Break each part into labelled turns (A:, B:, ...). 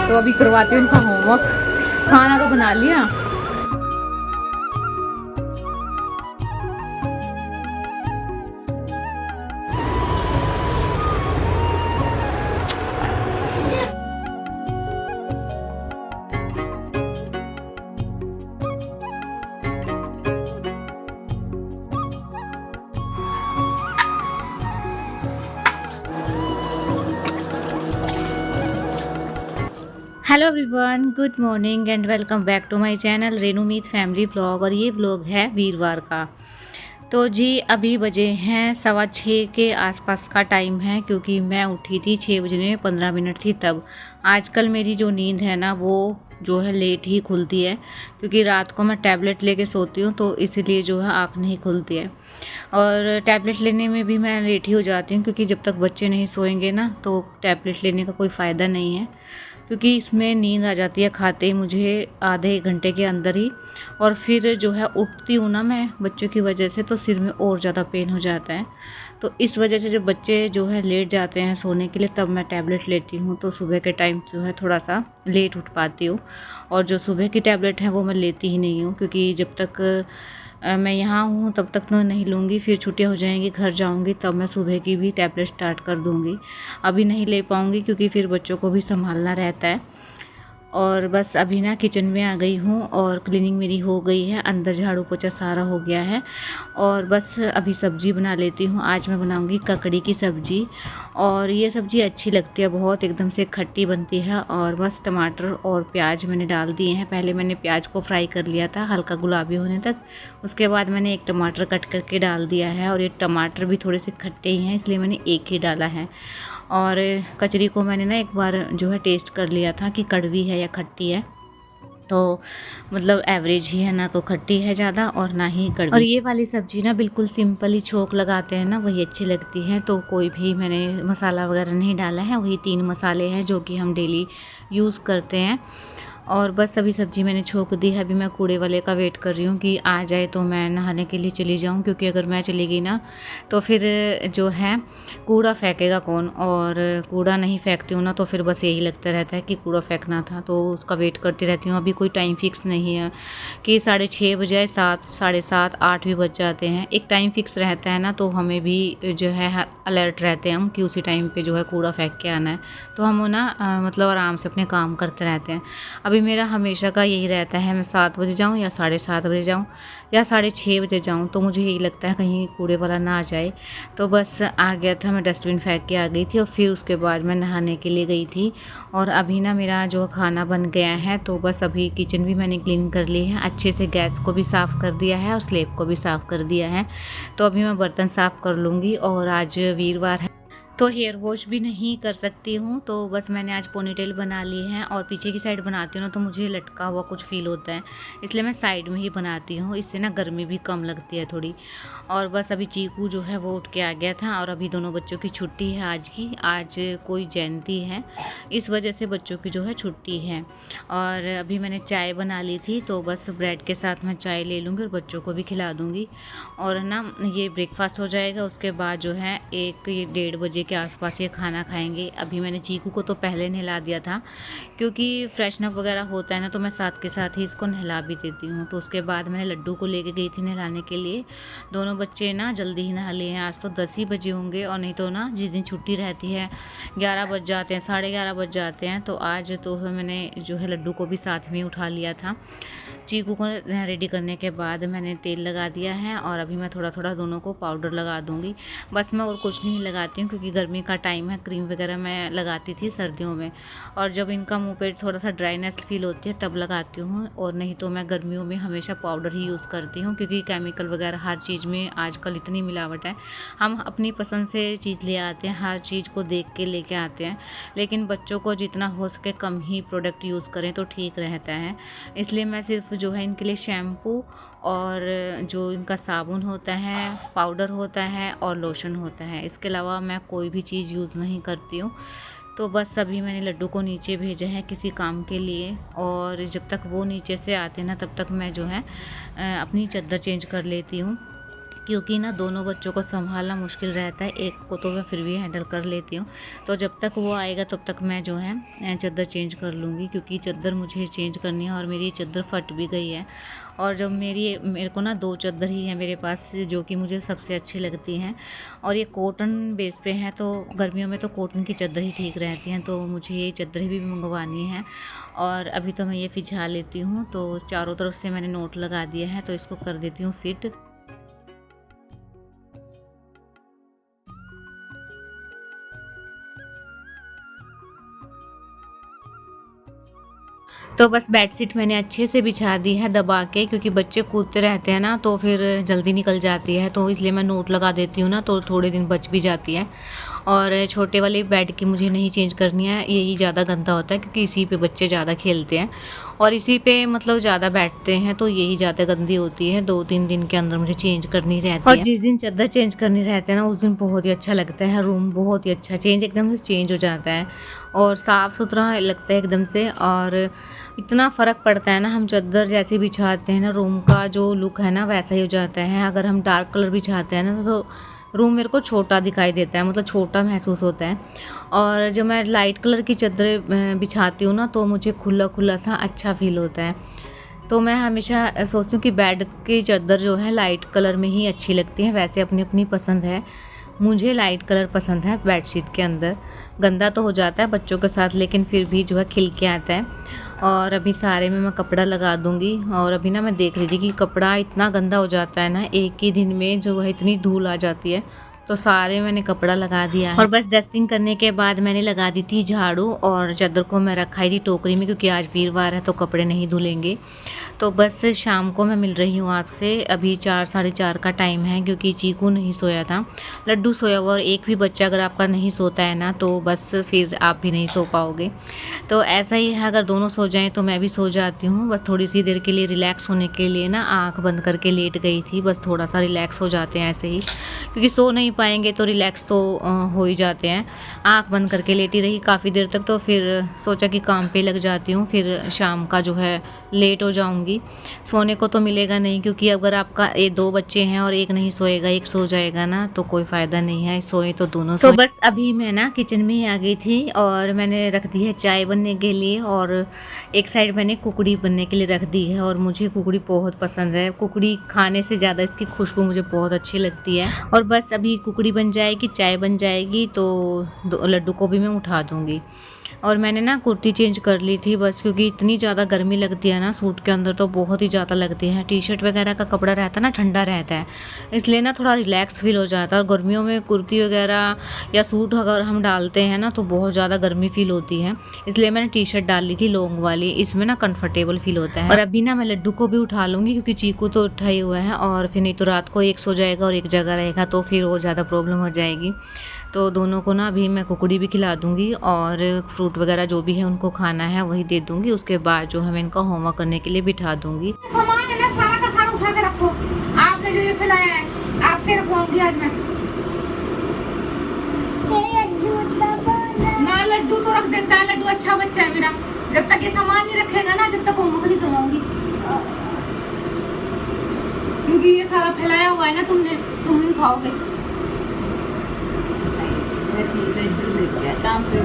A: तो अभी करवाती हूँ उनका होमवर्क। खाना तो बना लिया। Hello everyone, good morning and welcome back to my channel Renu Meet family vlog. और ये व्लॉग है वीरवार का। तो जी अभी बजे हैं 6:15 के आसपास का टाइम है, क्योंकि मैं उठी थी 6 बजने 15 मिनट थी तब। आजकल मेरी जो नींद है ना वो जो है लेट ही खुलती है, क्योंकि रात को मैं टैबलेट लेके सोती हूँ, तो इसीलिए जो है आँख नहीं खुलती है। और टैबलेट लेने में भी मैं लेट ही हो जाती हूँ, क्योंकि जब तक बच्चे नहीं सोएंगे ना तो टैबलेट लेने का कोई फ़ायदा नहीं है, क्योंकि इसमें नींद आ जाती है खाते ही मुझे आधे 1 घंटे के अंदर ही। और फिर जो है उठती हूँ ना मैं बच्चों की वजह से, तो सिर में और ज़्यादा पेन हो जाता है। तो इस वजह से जब बच्चे जो है लेट जाते हैं सोने के लिए तब मैं टैबलेट लेती हूँ, तो सुबह के टाइम जो है थोड़ा सा लेट उठ पाती हूँ। और जो सुबह की टैबलेट है वो मैं लेती ही नहीं हूँ, क्योंकि जब तक मैं यहाँ हूँ तब तक तो नहीं लूँगी, फिर छुट्टियाँ हो जाएंगी, घर जाऊँगी तब मैं सुबह की भी टैबलेट स्टार्ट कर दूँगी। अभी नहीं ले पाऊँगी, क्योंकि फिर बच्चों को भी संभालना रहता है। और बस अभी ना किचन में आ गई हूँ और क्लीनिंग मेरी हो गई है, अंदर झाड़ू पोछा सारा हो गया है। और बस अभी सब्ज़ी बना लेती हूँ। आज मैं बनाऊँगी ककड़ी की सब्ज़ी, और ये सब्ज़ी अच्छी लगती है बहुत, एकदम से खट्टी बनती है। और बस टमाटर और प्याज मैंने डाल दिए हैं। पहले मैंने प्याज को फ्राई कर लिया था हल्का गुलाबी होने तक, उसके बाद मैंने एक टमाटर कट करके डाल दिया है। और ये टमाटर भी थोड़े से खट्टे ही हैं, इसलिए मैंने एक ही डाला है। और कचरी को मैंने ना एक बार जो है टेस्ट कर लिया था कि कड़वी है या खट्टी है, तो मतलब एवरेज ही है, ना तो खट्टी है ज़्यादा और ना ही कड़वी। और ये वाली सब्ज़ी ना बिल्कुल सिंपल ही छोंक लगाते हैं ना, वही अच्छी लगती है। तो कोई भी मैंने मसाला वगैरह नहीं डाला है, वही 3 मसाले हैं जो कि हम डेली यूज़ करते हैं। और बस अभी सब्ज़ी मैंने छोंक दी है। अभी मैं कूड़े वाले का वेट कर रही हूँ कि आ जाए तो मैं नहाने के लिए चली जाऊँ, क्योंकि अगर मैं चली गई ना तो फिर जो है कूड़ा फेंकेगा कौन। और कूड़ा नहीं फेंकती हूँ ना तो फिर बस यही लगता रहता है कि कूड़ा फेंकना था, तो उसका वेट करती रहती हूँ। अभी कोई टाइम फिक्स नहीं है कि 6:30 बजाए 7, 7:30, 8 भी बज जाते हैं। एक टाइम फिक्स रहता है ना, तो हमें भी जो है अलर्ट रहते हैं हम कि उसी टाइम पे जो है कूड़ा फेंक के आना है, तो हम ना मतलब आराम से अपने काम करते रहते हैं। अभी मेरा हमेशा का यही रहता है, मैं 7 बजे जाऊँ या 7:30 बजे जाऊँ या 6:30 बजे जाऊँ, तो मुझे यही लगता है कहीं कूड़े वाला ना आ जाए। तो बस आ गया था, मैं डस्टबिन फेंक के आ गई थी और फिर उसके बाद मैं नहाने के लिए गई थी। और अभी ना मेरा जो खाना बन गया है, तो बस अभी किचन भी मैंने क्लीन कर ली है अच्छे से, गैस को भी साफ़ कर दिया है और स्लेब को भी साफ़ कर दिया है। तो अभी मैं बर्तन साफ़ कर लूँगी। और आज वीरवार है तो हेयर वॉश भी नहीं कर सकती हूँ, तो बस मैंने आज पोनीटेल बना ली है। और पीछे की साइड बनाती हूँ ना तो मुझे लटका हुआ कुछ फील होता है, इसलिए मैं साइड में ही बनाती हूँ, इससे ना गर्मी भी कम लगती है थोड़ी। और बस अभी चीकू जो है वो उठ के आ गया था, और अभी दोनों बच्चों की छुट्टी है आज की। आज कोई जयंती है, इस वजह से बच्चों की जो है छुट्टी है। और अभी मैंने चाय बना ली थी, तो बस ब्रेड के साथ मैं चाय ले लूँगी और बच्चों को भी खिला दूँगी। और ना ये ब्रेकफास्ट हो जाएगा, उसके बाद जो है 1-1:30 बजे के आसपास ये खाना खाएंगे। अभी मैंने चीकू को तो पहले नहला दिया था, क्योंकि फ्रेशन अप वगैरह होता है ना, तो मैं साथ के साथ ही इसको नहला भी देती हूँ। तो उसके बाद मैंने लड्डू को लेके गई थी नहलाने के लिए। दोनों बच्चे ना जल्दी ही नहा लिए हैं, आज तो 10 ही बजे होंगे, और नहीं तो ना जिस दिन छुट्टी रहती है 11 बज जाते हैं, 11:30 बज जाते हैं। तो आज तो मैंने जो है लड्डू को भी साथ में उठा लिया था। चीकू को रेडी करने के बाद मैंने तेल लगा दिया है, और अभी मैं थोड़ा थोड़ा दोनों को पाउडर लगा दूंगी। बस मैं और कुछ नहीं लगाती हूँ, क्योंकि गर्मी का टाइम है, क्रीम वगैरह मैं लगाती थी सर्दियों में, और जब इनका मुंह पे थोड़ा सा ड्राइनेस फील होती है तब लगाती हूँ। और नहीं तो मैं गर्मियों में हमेशा पाउडर ही यूज़ करती हूँ, क्योंकि केमिकल वगैरह हर चीज़ में आजकल इतनी मिलावट है। हम अपनी पसंद से चीज़ ले आते हैं, हर चीज़ को देख के लेके आते हैं, लेकिन बच्चों को जितना हो सके कम ही प्रोडक्ट यूज़ करें तो ठीक रहता है। इसलिए मैं सिर्फ जो है इनके लिए शैम्पू और जो इनका साबुन होता है, पाउडर होता है और लोशन होता है, इसके अलावा मैं कोई भी चीज़ यूज़ नहीं करती हूँ। तो बस अभी मैंने लड्डू को नीचे भेजा है किसी काम के लिए, और जब तक वो नीचे से आते हैं ना तब तक मैं जो है अपनी चादर चेंज कर लेती हूँ, क्योंकि ना दोनों बच्चों को संभालना मुश्किल रहता है। एक को तो मैं फिर भी हैंडल कर लेती हूँ। तो जब तक वो आएगा तब तक मैं जो है चादर चेंज कर लूँगी, क्योंकि चादर मुझे चेंज करनी है और मेरी चादर फट भी गई है। और जब मेरे को ना 2 चादर ही है मेरे पास जो कि मुझे सबसे अच्छी लगती हैं, और ये कॉटन बेस पे हैं, तो गर्मियों में तो कॉटन की चादर ही ठीक रहती हैं। तो मुझे ये चादर भी मंगवानी है और अभी तो मैं ये फिजा लेती हूँ। तो चारों तरफ से मैंने नोट लगा दिया है, तो इसको कर देती हूँ फिट। तो बस बेडशीट मैंने अच्छे से बिछा दी है दबा के, क्योंकि बच्चे कूदते रहते हैं ना तो फिर जल्दी निकल जाती है। तो इसलिए मैं नोट लगा देती हूँ ना, तो थोड़े दिन बच भी जाती है। और छोटे वाले बेड की मुझे नहीं चेंज करनी है, यही ज़्यादा गंदा होता है, क्योंकि इसी पे बच्चे ज़्यादा खेलते हैं और इसी पे मतलब ज़्यादा बैठते हैं, तो यही ज़्यादा गंदी होती है। 2-3 दिन के अंदर मुझे चेंज करनी रहती है। और जिस दिन चादर चेंज करनी रहती है ना, उस दिन बहुत ही अच्छा लगता है, रूम बहुत ही अच्छा एकदम से चेंज हो जाता है और साफ़ सुथरा लगता है एकदम से। और इतना फ़र्क पड़ता है ना, हम चादर जैसे बिछाते हैं ना, रूम का जो लुक है ना वैसा ही हो जाता है। अगर हम डार्क कलर बिछाते हैं ना तो रूम मेरे को छोटा दिखाई देता है, मतलब छोटा महसूस होता है। और जब मैं लाइट कलर की चादर बिछाती हूँ ना, तो मुझे खुला खुला सा अच्छा फील होता है। तो मैं हमेशा सोचती हूँ कि बेड की चादर जो है लाइट कलर में ही अच्छी लगती है। वैसे अपनी अपनी पसंद है, मुझे लाइट कलर पसंद है बेडशीट के अंदर। गंदा तो हो जाता है बच्चों के साथ, लेकिन फिर भी जो है खिल के आता है। और अभी सारे में मैं कपड़ा लगा दूंगी। और अभी ना मैं देख रही थी कि कपड़ा इतना गंदा हो जाता है ना, एक ही दिन में जो है इतनी धूल आ जाती है, तो सारे मैंने कपड़ा लगा दिया है। और बस डस्टिंग करने के बाद मैंने लगा दी थी झाड़ू, और चादर को मैं रखाई थी टोकरी में, क्योंकि आज वीरवार है तो कपड़े नहीं धुलेंगे। तो बस शाम को मैं मिल रही हूँ आपसे। अभी 4 साढ़े 4 का टाइम है, क्योंकि चीकू नहीं सोया था, लड्डू सोया हुआ, और एक भी बच्चा अगर आपका नहीं सोता है ना तो बस फिर आप भी नहीं सो पाओगे। तो ऐसा ही है, अगर दोनों सो जाएं तो मैं भी सो जाती हूँ। बस थोड़ी सी देर के लिए रिलैक्स होने के लिए ना आँख बंद करके लेट गई थी, बस थोड़ा सा रिलैक्स हो जाते हैं ऐसे ही, क्योंकि सो नहीं पाएंगे तो रिलैक्स तो हो ही जाते हैं। आँख बंद करके लेटी रही काफ़ी देर तक, तो फिर सोचा कि काम पे लग जाती हूँ, फिर शाम का जो है लेट हो जाऊंगी। सोने को तो मिलेगा नहीं, क्योंकि अगर आपका 2 बच्चे हैं और एक नहीं सोएगा, एक सो जाएगा ना, तो कोई फ़ायदा नहीं है, सोए तो दोनों सोए। तो बस अभी मैं ना किचन में ही आ गई थी, और मैंने रख दी है चाय बनने के लिए, और एक साइड मैंने कुकड़ी बनने के लिए रख दी है। और मुझे कुकड़ी बहुत पसंद है, कुकड़ी खाने से ज़्यादा इसकी खुशबू मुझे बहुत अच्छी लगती है। और बस अभी कुकड़ी बन जाएगी, चाय बन जाएगी, तो लड्डू को भी मैं उठा दूँगी। और मैंने ना कुर्ती चेंज कर ली थी बस, क्योंकि इतनी ज़्यादा गर्मी लगती है ना सूट के अंदर, तो बहुत ही ज़्यादा लगती है। टी शर्ट वगैरह का कपड़ा रहता है ना, ठंडा रहता है, इसलिए ना थोड़ा रिलैक्स फील हो जाता है। और गर्मियों में कुर्ती वगैरह या सूट अगर हम डालते हैं ना तो बहुत ज़्यादा गर्मी फील होती है, इसलिए मैंने टी शर्ट डाल ली थी लॉन्ग वाली, इसमें ना कंफर्टेबल फील होता है। और अभी ना मैं लड्डू को भी उठा लूँगी, क्योंकि चीकू तो उठा ही हुआ है, और फिर नहीं तो रात को एक सो जाएगा और एक जगह रहेगा, तो फिर और ज़्यादा प्रॉब्लम हो जाएगी। तो दोनों को ना अभी मैं कुकड़ी भी खिला दूंगी, और फ्रूट वगैरह जो भी है उनको खाना है वही दे दूंगी। उसके बाद जो है मैं इनका होमवर्क करने के लिए बिठा दूंगी।
B: सामान है ना, सारा का सारा उठा के रखो। आपने जो ये खिलाया है आपसे रखवाऊंगी आज मैं। ना लड्डू तो रख देता है, लड्डू अच्छा बच्चा है मेरा। जब तक ये सामान नहीं रखेगा ना, जब तक होमवर्क नहीं करवाऊंगी, क्योंकि ये सारा फैलाया हुआ है ना, तुम ही खाओगे। काम पे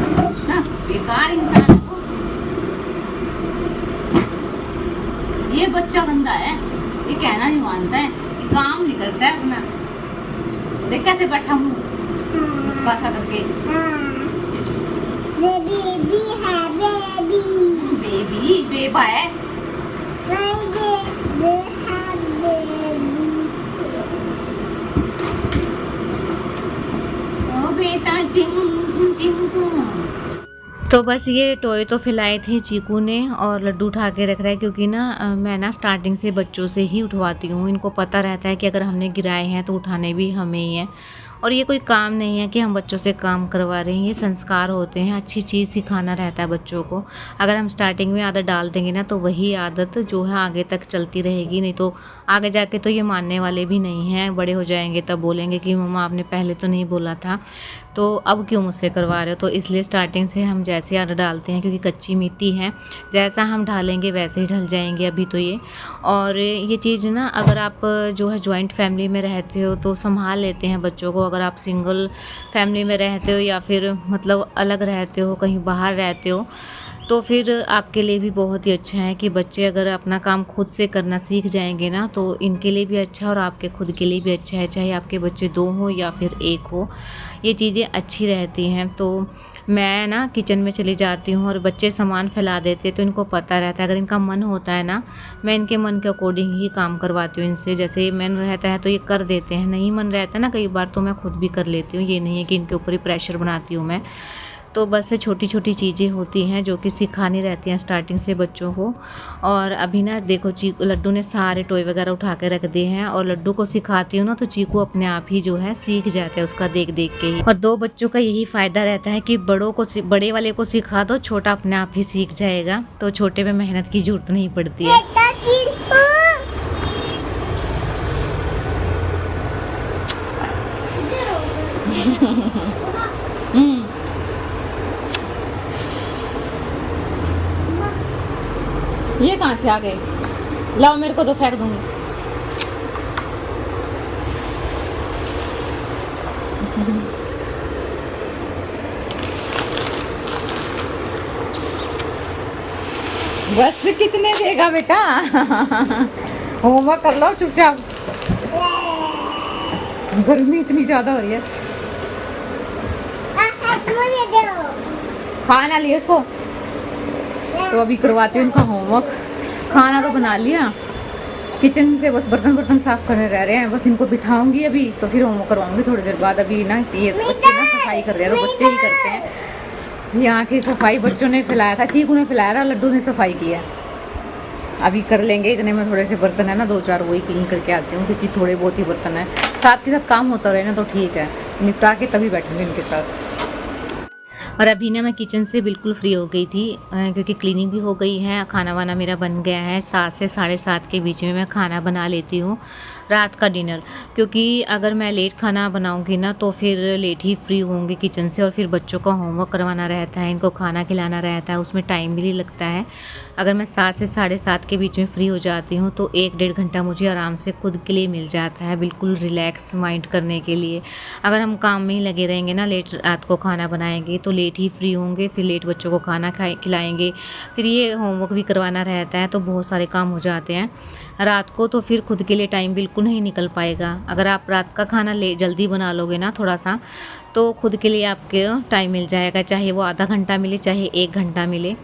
B: ना बेकार इंसान है वो। ये बच्चा गंदा है, ये कहना नहीं मानता है, ये काम नहीं करता है अपना। देख कैसे बैठा हूँ कथा करके।
C: बेबी है,
B: बेबी बेबा है,
C: नहीं बेबी है,
B: बेटा चिंकू चिंकू।
A: तो बस ये टॉय तो खिलाए थे चीकू ने, और लड्डू उठा के रख रहा है, क्योंकि ना मैं ना स्टार्टिंग से बच्चों से ही उठवाती हूँ। इनको पता रहता है कि अगर हमने गिराए हैं तो उठाने भी हमें ही है। और ये कोई काम नहीं है कि हम बच्चों से काम करवा रहे हैं, ये संस्कार होते हैं, अच्छी चीज़ सिखाना रहता है बच्चों को। अगर हम स्टार्टिंग में आदत डाल देंगे ना तो वही आदत जो है आगे तक चलती रहेगी, नहीं तो आगे जाके तो ये मानने वाले भी नहीं हैं। बड़े हो जाएंगे तब बोलेंगे कि मम्मा आपने पहले तो नहीं बोला था, तो अब क्यों मुझसे करवा रहे हो। तो इसलिए स्टार्टिंग से हम जैसे आदत डालते हैं, क्योंकि कच्ची मिट्टी है, जैसा हम ढालेंगे वैसे ही ढल जाएंगे अभी तो ये। और ये चीज़ ना अगर आप जो है जॉइंट फैमिली में रहते हो तो संभाल लेते हैं बच्चों को। अगर आप सिंगल फैमिली में रहते हो या फिर मतलब अलग रहते हो, कहीं बाहर रहते हो, तो फिर आपके लिए भी बहुत ही अच्छा है कि बच्चे अगर अपना काम खुद से करना सीख जाएंगे ना तो इनके लिए भी अच्छा और आपके खुद के लिए भी अच्छा है। चाहे आपके बच्चे 2 हों या फिर 1 हो, ये चीज़ें अच्छी रहती हैं। तो मैं ना किचन में चली जाती हूँ और बच्चे सामान फैला देते हैं तो इनको पता रहता है। अगर इनका मन होता है ना, मैं इनके मन के अकॉर्डिंग ही काम करवाती हूँ इनसे। जैसे मन रहता है तो ये कर देते हैं, नहीं मन रहता है ना कई बार तो मैं खुद भी कर लेती हूँ। ये नहीं है कि इनके ऊपर ही प्रेशर बनाती हूँ मैं। तो बस छोटी छोटी चीज़ें होती हैं जो कि सिखानी रहती हैं स्टार्टिंग से बच्चों को। और अभी ना देखो लड्डू ने सारे टॉय वगैरह उठा के रख दिए हैं और लड्डू को सिखाती हूँ ना तो चीकू अपने आप ही जो है सीख जाते हैं उसका देख देख के ही। और 2 बच्चों का यही फ़ायदा रहता है कि बड़े वाले को सिखा दो, छोटा अपने आप ही सीख जाएगा। तो छोटे में मेहनत की जरूरत नहीं पड़ती है।
B: ये कहाँ से आ गए? लाओ मेरे को तो फेंक दूंगी। बस कितने देगा बेटा? होमवर्क कर लो चुपचाप, गर्मी इतनी ज्यादा हो रही है। खाना लिए उसको, तो अभी करवाती हूँ उनका होमवर्क। खाना तो बना लिया, किचन से बस बर्तन साफ करने रह रहे हैं। बस इनको बिठाऊंगी अभी तो फिर होमवर्क करवाऊंगी थोड़ी देर बाद। अभी ना ये बच्चे ना सफाई कर रहे हैं, तो बच्चे ही करते हैं। यहाँ की सफाई बच्चों ने फैलाया था, चीकू ने फैलाया था, लड्डू ने सफाई किया। अभी कर लेंगे, इतने में थोड़े से बर्तन है ना 2-4 वही क्लीन करके आती हूँ, क्योंकि थोड़े बहुत ही बर्तन है। साथ के साथ काम होता रहे ना तो ठीक है, निपटा के तभी बैठूंगी इनके साथ।
A: और अभी ना मैं किचन से बिल्कुल फ्री हो गई थी, क्योंकि क्लीनिंग भी हो गई है, खाना वाना मेरा बन गया है। 7 से 7:30 के बीच में मैं खाना बना लेती हूँ रात का डिनर, क्योंकि अगर मैं लेट खाना बनाऊंगी ना तो फिर लेट ही फ्री होंगी किचन से। और फिर बच्चों का होमवर्क करवाना रहता है, इनको खाना खिलाना रहता है, उसमें टाइम भी लगता है। अगर मैं 7 से 7:30 के बीच में फ्री हो जाती हूँ तो 1-1.5 घंटा मुझे आराम से खुद के लिए मिल जाता है, बिल्कुल रिलैक्स माइंड करने के लिए। अगर हम काम में ही लगे रहेंगे ना, लेट रात को खाना बनाएंगे तो लेट ही फ्री होंगे, फिर लेट बच्चों को खाना खिलाएंगे, फिर ये होमवर्क भी करवाना रहता है, तो बहुत सारे काम हो जाते हैं रात को। तो फिर खुद के लिए टाइम बिल्कुल नहीं निकल पाएगा। अगर आप रात का खाना जल्दी बना लोगे ना थोड़ा सा, तो खुद के लिए आपके टाइम मिल जाएगा, चाहे वो आधा घंटा मिले चाहे 1 घंटा मिले।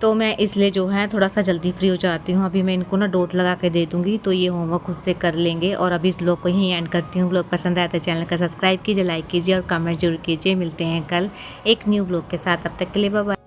A: तो मैं इसलिए जो है थोड़ा सा जल्दी फ्री हो जाती हूँ। अभी मैं इनको ना डोट लगा के दे दूँगी तो ये होमवर्क खुद से कर लेंगे। और अभी इस ब्लॉग को यहीं एंड करती हूँ। ब्लॉग पसंद आया तो चैनल का सब्सक्राइब कीजिए, लाइक कीजिए और कमेंट जरूर कीजिए। मिलते हैं कल एक न्यू ब्लॉग के साथ, तब तक के लिए बाय बाय।